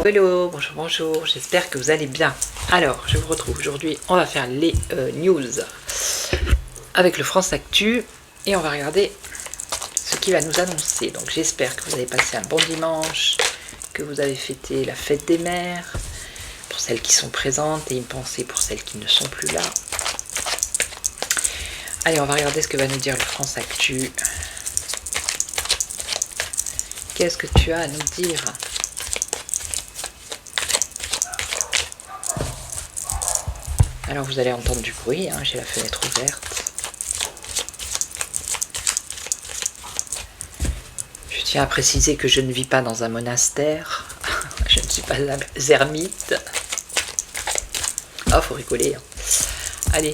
Hello, bonjour, bonjour, j'espère que vous allez bien. Alors, je vous retrouve aujourd'hui, on va faire les news avec le France Actu et on va regarder ce qui va nous annoncer. Donc j'espère que vous avez passé un bon dimanche, que vous avez fêté la fête des mères, pour celles qui sont présentes et une pensée pour celles qui ne sont plus là. Allez, on va regarder ce que va nous dire le France Actu. Qu'est-ce que tu as à nous dire ? Alors vous allez entendre du bruit, hein, j'ai la fenêtre ouverte. Je tiens à préciser que je ne vis pas dans un monastère, je ne suis pas un ermite. Ah, faut rigoler. Hein. Allez.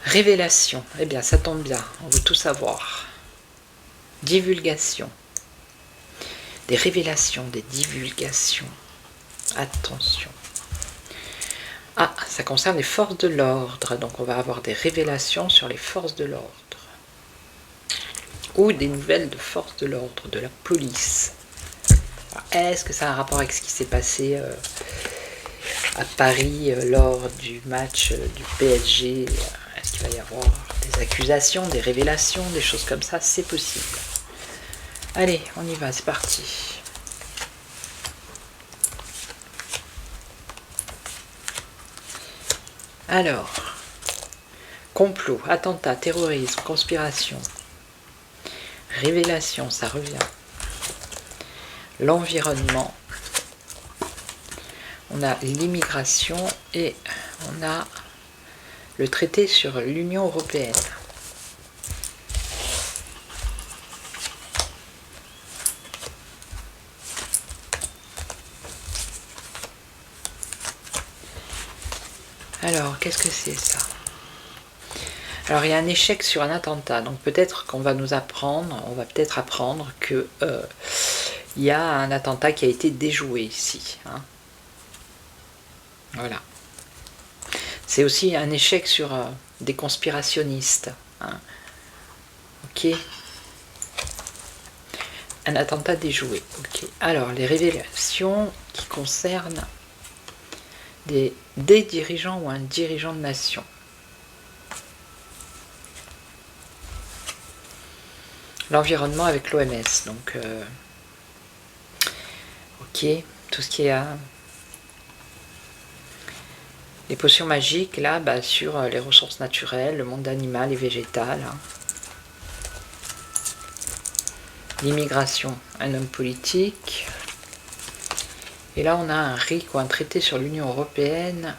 Révélation, eh bien ça tombe bien, on veut tout savoir. Divulgation. Des révélations, des divulgations. Attention. Ah, ça concerne les forces de l'ordre. Donc on va avoir des révélations sur les forces de l'ordre. Ou des nouvelles de forces de l'ordre, de la police. Est-ce que ça a un rapport avec ce qui s'est passé à Paris lors du match du PSG? Est-ce qu'il va y avoir des accusations, des révélations, des choses comme ça? C'est possible. Allez, on y va, c'est parti. Alors, complot, attentat, terrorisme, conspiration, révélation, ça revient. L'environnement, on a l'immigration et on a le traité sur l'Union européenne. Alors, qu'est-ce que c'est ça? Alors, il y a un échec sur un attentat. Donc, peut-être qu'on va nous apprendre, on va peut-être apprendre que il y a un attentat qui a été déjoué ici. Hein. Voilà. C'est aussi un échec sur des conspirationnistes. Hein. Ok. Un attentat déjoué. Ok. Alors, les révélations qui concernent des dirigeants ou un dirigeant de nation. L'environnement avec l'OMS, donc ok, tout ce qui est les potions magiques là, sur les ressources naturelles, le monde animal et végétal. Hein. L'immigration, un homme politique. Et là, on a un RIC ou un traité sur l'Union européenne.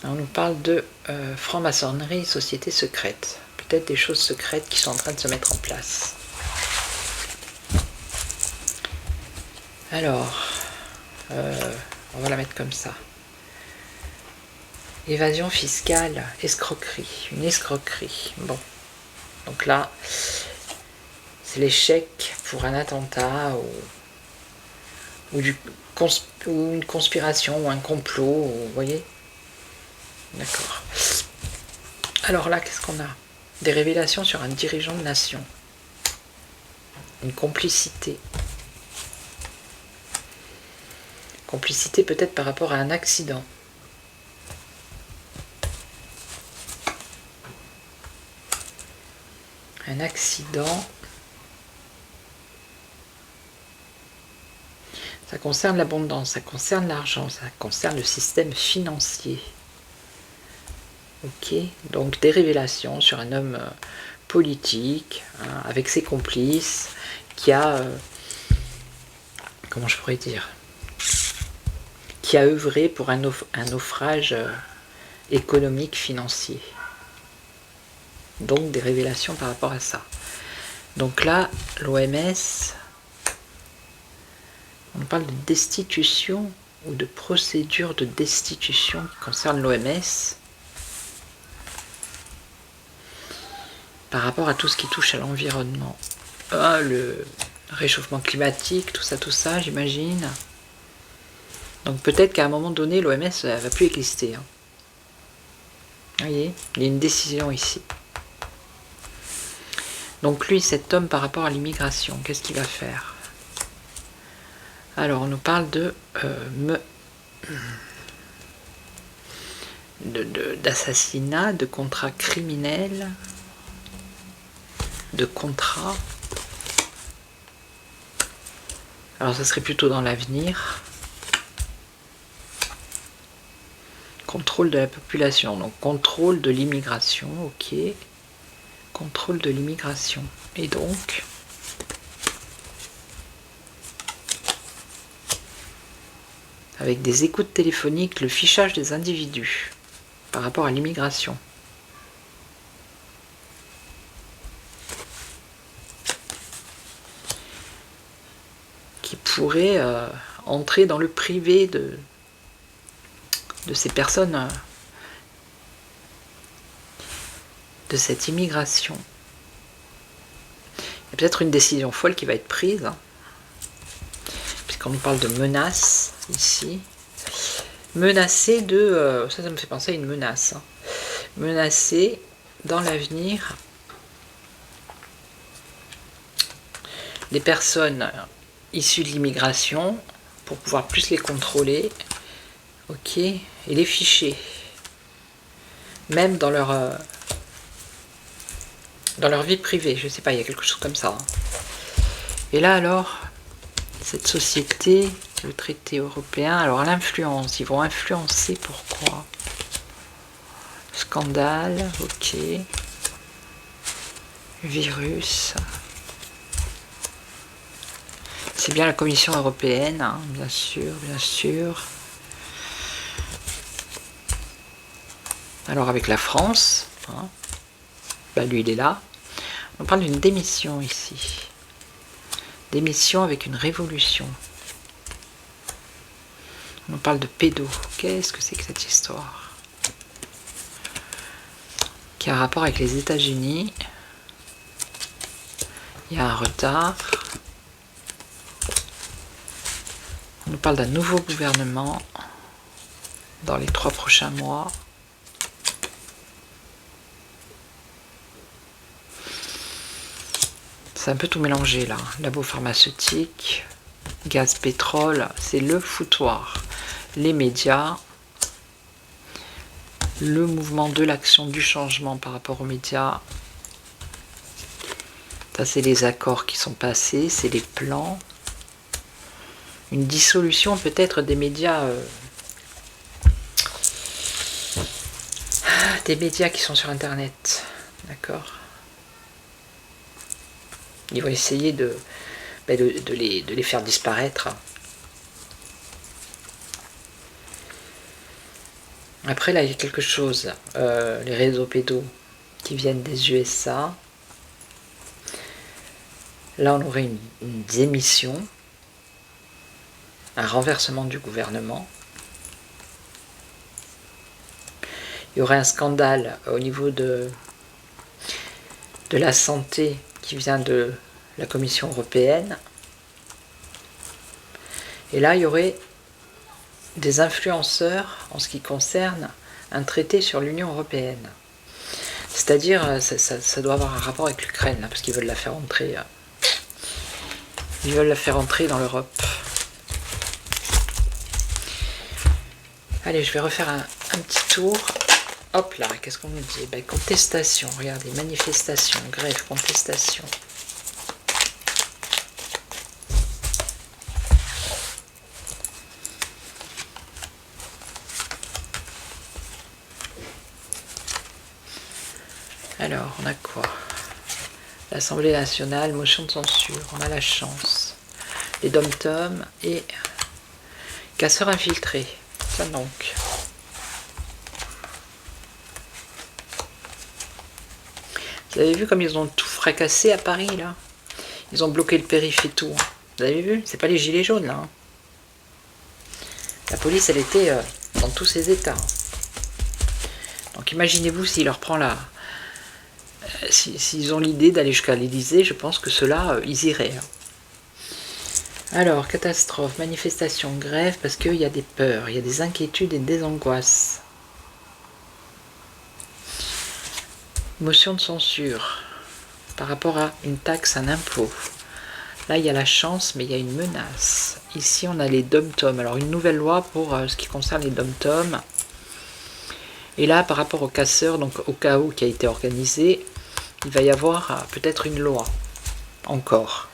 On nous parle de franc-maçonnerie, société secrète. Peut-être des choses secrètes qui sont en train de se mettre en place. Alors, on va la mettre comme ça. Évasion fiscale, escroquerie. Une escroquerie. Bon. Donc là, c'est l'échec pour un attentat ou une conspiration ou un complot, vous voyez? D'accord. Alors là, qu'est-ce qu'on a? Des révélations sur un dirigeant de nation. Une complicité. Complicité peut-être par rapport à un accident. Un accident. Ça concerne l'abondance, ça concerne l'argent, ça concerne le système financier. Ok, donc des révélations sur un homme politique, hein, avec ses complices, qui a, comment je pourrais dire, qui a œuvré pour un naufrage économique, financier. Donc des révélations par rapport à ça. Donc là, l'OMS, on parle de destitution ou de procédure de destitution qui concerne l'OMS par rapport à tout ce qui touche à l'environnement. Le réchauffement climatique, tout ça, j'imagine. Donc peut-être qu'à un moment donné, l'OMS ne va plus exister. Hein. Vous voyez, il y a une décision ici. Donc lui, cet homme, par rapport à l'immigration, qu'est-ce qu'il va faire? Alors, on nous parle d'assassinat, de contrat criminel, de contrat. Alors, ça serait plutôt dans l'avenir. Contrôle de la population, donc contrôle de l'immigration, ok. Contrôle de l'immigration. Et donc, avec des écoutes téléphoniques, le fichage des individus par rapport à l'immigration. Qui pourrait entrer dans le privé de ces personnes, de cette immigration. Il y a peut-être une décision folle qui va être prise, puisqu'on nous parle de menaces ici. Menacer de... ça me fait penser à une menace. Menacer dans l'avenir les personnes issues de l'immigration pour pouvoir plus les contrôler, ok, et les ficher. Même dans leur vie privée, je sais pas, il y a quelque chose comme ça. Et là alors, cette société, le traité européen, alors l'influence, ils vont influencer pourquoi? Scandale, ok. Virus. C'est bien la Commission européenne, hein, bien sûr, bien sûr. Alors avec la France, hein, bah lui il est là. On parle d'une démission ici. Démission avec une révolution. On parle de pédo. Qu'est-ce que c'est que cette histoire? Qui a un rapport avec les États-Unis. Il y a un retard. On nous parle d'un nouveau gouvernement dans les 3 prochains mois. C'est un peu tout mélangé là. Labo pharmaceutique, gaz, pétrole, c'est le foutoir. Les médias, le mouvement de l'action, du changement par rapport aux médias. Ça, c'est les accords qui sont passés, c'est les plans. Une dissolution peut-être des médias. Des médias qui sont sur Internet. D'accord ? Ils vont essayer de les faire disparaître. Après, là, il y a quelque chose. Les réseaux pédos qui viennent des USA. Là, on aurait une démission, un renversement du gouvernement. Il y aurait un scandale au niveau de la santé qui vient de la Commission européenne. Et là, il y aurait des influenceurs en ce qui concerne un traité sur l'Union européenne. C'est-à-dire, ça doit avoir un rapport avec l'Ukraine, parce qu'ils veulent la faire entrer. Ils veulent la faire entrer dans l'Europe. Allez, je vais refaire un petit tour. Hop là, qu'est-ce qu'on nous dit? Contestation, regardez, manifestation, grève, contestation. Alors, on a quoi? L'Assemblée nationale, motion de censure, on a la chance. Les dom-toms et casseurs infiltrés. Ça donc. Vous avez vu comme ils ont tout fracassé à Paris, là? Ils ont bloqué le périph' et tout. Vous avez vu? C'est pas les gilets jaunes, là. La police, elle était dans tous ses états. Donc imaginez-vous s'il leur prend la... S'ils ont l'idée d'aller jusqu'à l'Élysée, je pense que ceux-là, ils iraient. Alors, catastrophe, manifestation, grève, parce qu'il y a des peurs, il y a des inquiétudes et des angoisses. Motion de censure par rapport à une taxe, un impôt. Là, il y a la chance, mais il y a une menace. Ici, on a les dom-toms. Alors, une nouvelle loi pour ce qui concerne les dom-toms. Et là, par rapport aux casseurs, donc au chaos qui a été organisé, il va y avoir peut-être une loi. Encore.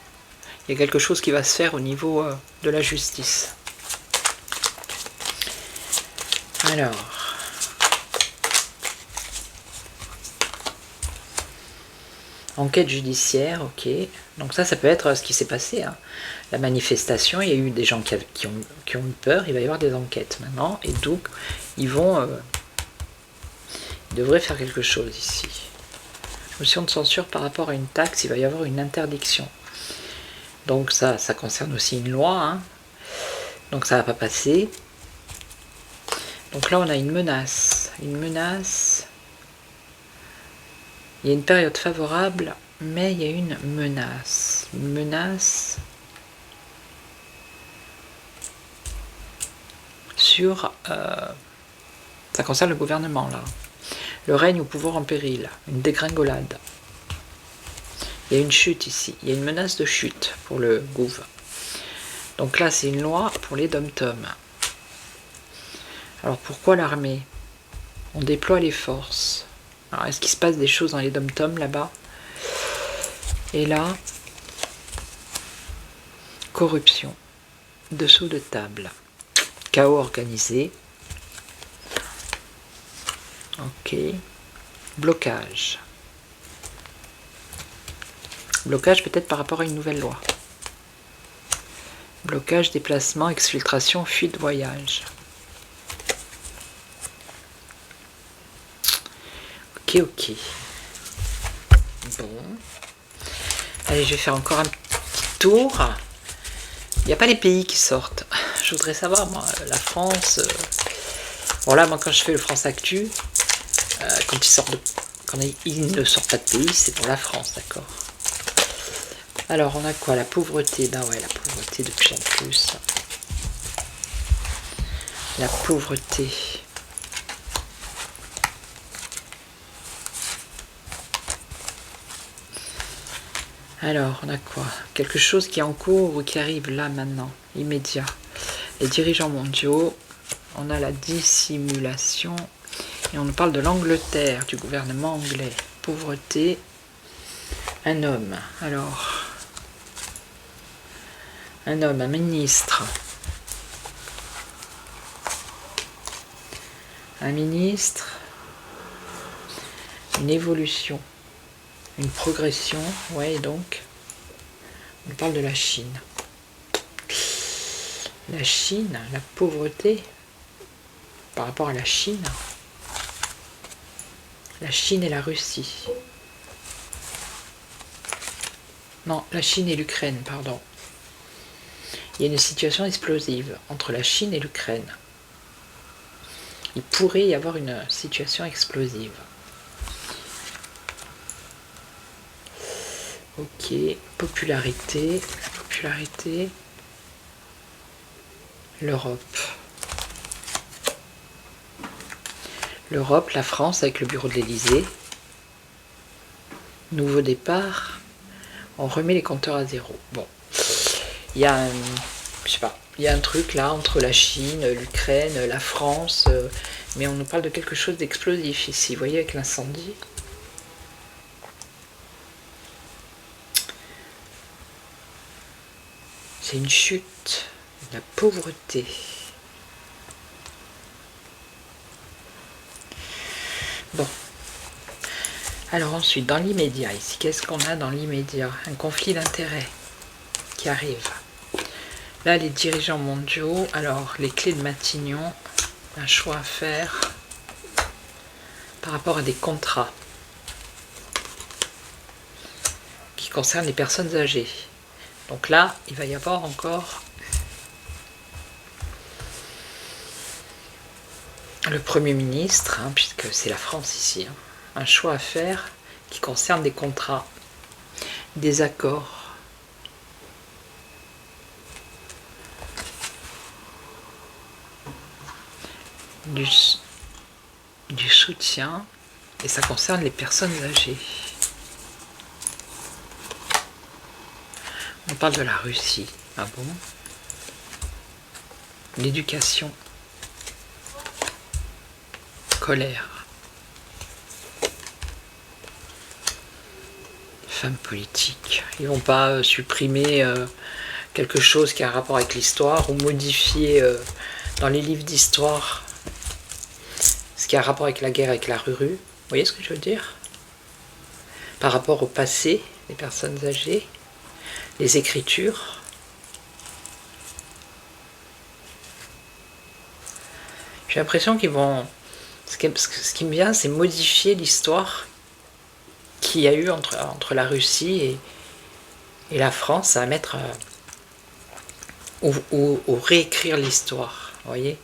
Il y a quelque chose qui va se faire au niveau de la justice. Alors... Enquête judiciaire, ok. Donc ça peut être ce qui s'est passé. Hein. La manifestation, il y a eu des gens qui ont eu peur, il va y avoir des enquêtes maintenant. Et donc, ils devraient faire quelque chose ici. Motion de censure par rapport à une taxe, il va y avoir une interdiction. Donc ça concerne aussi une loi. Hein. Donc ça ne va pas passer. Donc là, on a une menace. Une menace... Il y a une période favorable, mais il y a une menace. Une menace sur... ça concerne le gouvernement, là. Le règne au pouvoir en péril. Une dégringolade. Il y a une chute ici. Il y a une menace de chute pour le gouv. Donc là, c'est une loi pour les dom-toms. Alors pourquoi l'armée? On déploie les forces. Alors, est-ce qu'il se passe des choses dans les dom-toms là-bas? Et là, corruption, dessous de table, chaos organisé, ok, blocage. Blocage peut-être par rapport à une nouvelle loi. Blocage, déplacement, exfiltration, fuite, voyage. Ok. Bon. Allez, je vais faire encore un petit tour. Il n'y a pas les pays qui sortent. Je voudrais savoir, moi, la France... Bon là, moi, quand je fais le France Actu, quand ils ne sortent pas de pays, c'est pour la France, d'accord. Alors, on a quoi? La pauvreté. Ben ouais, la pauvreté de plus en plus. La pauvreté... Alors, on a quoi? Quelque chose qui est en cours ou qui arrive là, maintenant, immédiat. Les dirigeants mondiaux, on a la dissimulation, et on nous parle de l'Angleterre, du gouvernement anglais. Pauvreté, un homme. Alors, un homme, un ministre. Un ministre, une évolution. Une progression, ouais, donc, on parle de la Chine. La Chine, la pauvreté, par rapport à la Chine et la Russie. Non, la Chine et l'Ukraine, pardon. Il y a une situation explosive entre la Chine et l'Ukraine. Il pourrait y avoir une situation explosive. Ok, popularité, l'Europe. L'Europe, la France avec le bureau de l'Élysée. Nouveau départ, on remet les compteurs à zéro. Bon, il y a un, je sais pas, il y a un truc là entre la Chine, l'Ukraine, la France, mais on nous parle de quelque chose d'explosif ici, vous voyez avec l'incendie. C'est une chute, la pauvreté. Bon. Alors ensuite, dans l'immédiat, ici, qu'est-ce qu'on a dans l'immédiat? Un conflit d'intérêts qui arrive. Là, les dirigeants mondiaux, alors les clés de Matignon, un choix à faire par rapport à des contrats qui concernent les personnes âgées. Donc là, il va y avoir encore le Premier ministre, hein, puisque c'est la France ici, hein, un choix à faire qui concerne des contrats, des accords. Du soutien, et ça concerne les personnes âgées. On parle de la Russie, ah bon? L'éducation, colère, femmes politiques. Ils vont pas supprimer quelque chose qui a un rapport avec l'histoire ou modifier dans les livres d'histoire ce qui a un rapport avec la guerre, avec la rue. Vous voyez ce que je veux dire? Par rapport au passé, les personnes âgées, les écritures. J'ai l'impression qu'ils vont... Ce qui me vient, c'est modifier l'histoire qu'il y a eu entre la Russie et la France, à mettre... ou réécrire l'histoire, vous voyez,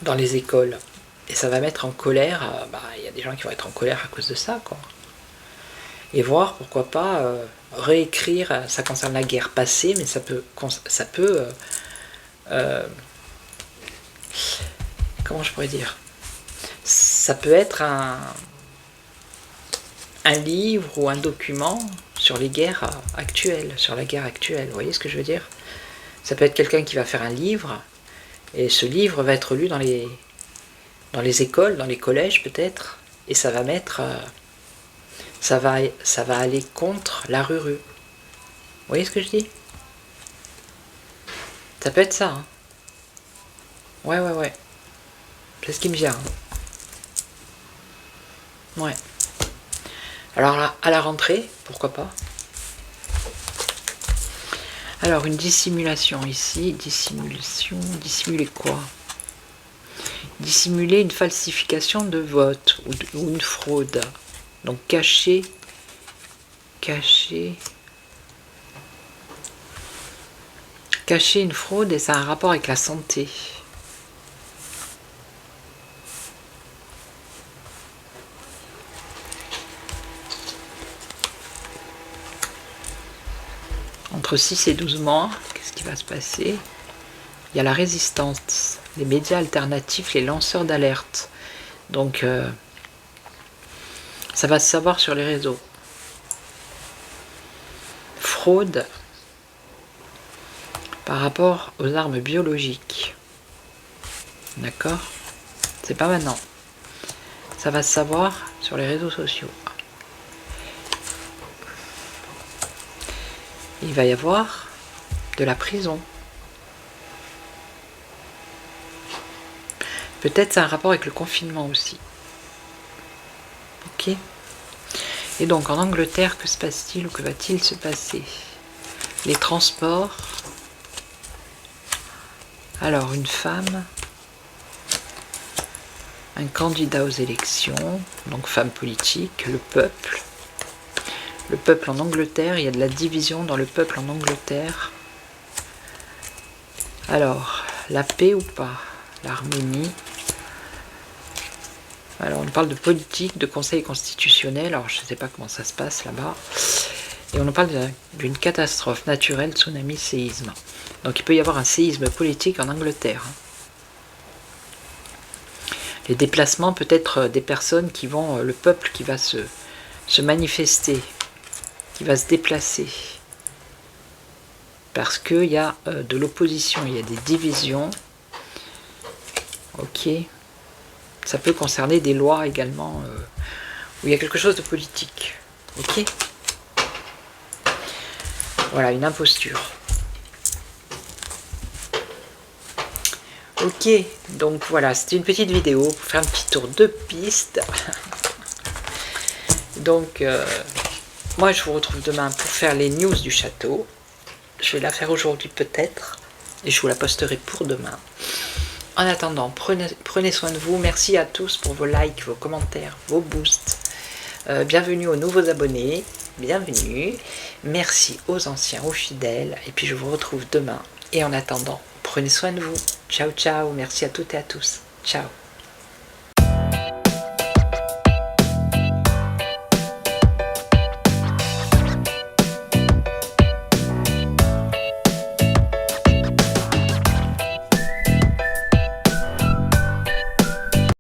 dans les écoles. Et ça va mettre en colère, y a des gens qui vont être en colère à cause de ça, quoi. Et voir, pourquoi pas, réécrire, ça concerne la guerre passée, mais ça peut comment je pourrais dire, ça peut être un livre ou un document sur les guerres actuelles, sur la guerre actuelle, vous voyez ce que je veux dire? Ça peut être quelqu'un qui va faire un livre, et ce livre va être lu dans les écoles, dans les collèges peut-être, et ça va mettre, ça va aller contre la rue. Vous voyez ce que je dis? Ça peut être ça, hein. Ouais. C'est ce qui me vient. Ouais. Alors là, à la rentrée, pourquoi pas? Alors, une dissimulation ici. Dissimulation, dissimuler quoi? Dissimuler une falsification de vote ou une fraude. Donc, cacher une fraude, et ça a un rapport avec la santé. Entre 6 et 12 mois, qu'est-ce qui va se passer? Il y a la résistance, les médias alternatifs, les lanceurs d'alerte. Donc, ça va se savoir sur les réseaux. Fraude par rapport aux armes biologiques. D'accord? C'est pas maintenant. Ça va se savoir sur les réseaux sociaux. Il va y avoir de la prison. Peut-être c'est un rapport avec le confinement aussi. Ok? Et donc en Angleterre, que se passe-t-il ou que va-t-il se passer? Les transports. Alors une femme, un candidat aux élections, donc femme politique, le peuple. Le peuple en Angleterre, il y a de la division dans le peuple en Angleterre. Alors, la paix ou pas? L'harmonie. Alors, on parle de politique, de conseil constitutionnel. Alors, je ne sais pas comment ça se passe là-bas. Et on nous parle d'une catastrophe naturelle, tsunami, séisme. Donc, il peut y avoir un séisme politique en Angleterre. Les déplacements, peut-être des personnes qui vont... Le peuple qui va se manifester, qui va se déplacer. Parce qu'il y a de l'opposition, il y a des divisions. Ok. Ça peut concerner des lois également, où il y a quelque chose de politique. Ok. Voilà, une imposture. Ok, donc voilà, c'était une petite vidéo pour faire un petit tour de piste. Donc, moi je vous retrouve demain pour faire les news du château. Je vais la faire aujourd'hui peut-être, et je vous la posterai pour demain. En attendant, prenez soin de vous. Merci à tous pour vos likes, vos commentaires, vos boosts. Bienvenue aux nouveaux abonnés. Bienvenue. Merci aux anciens, aux fidèles. Et puis je vous retrouve demain. Et en attendant, prenez soin de vous. Ciao, ciao. Merci à toutes et à tous. Ciao.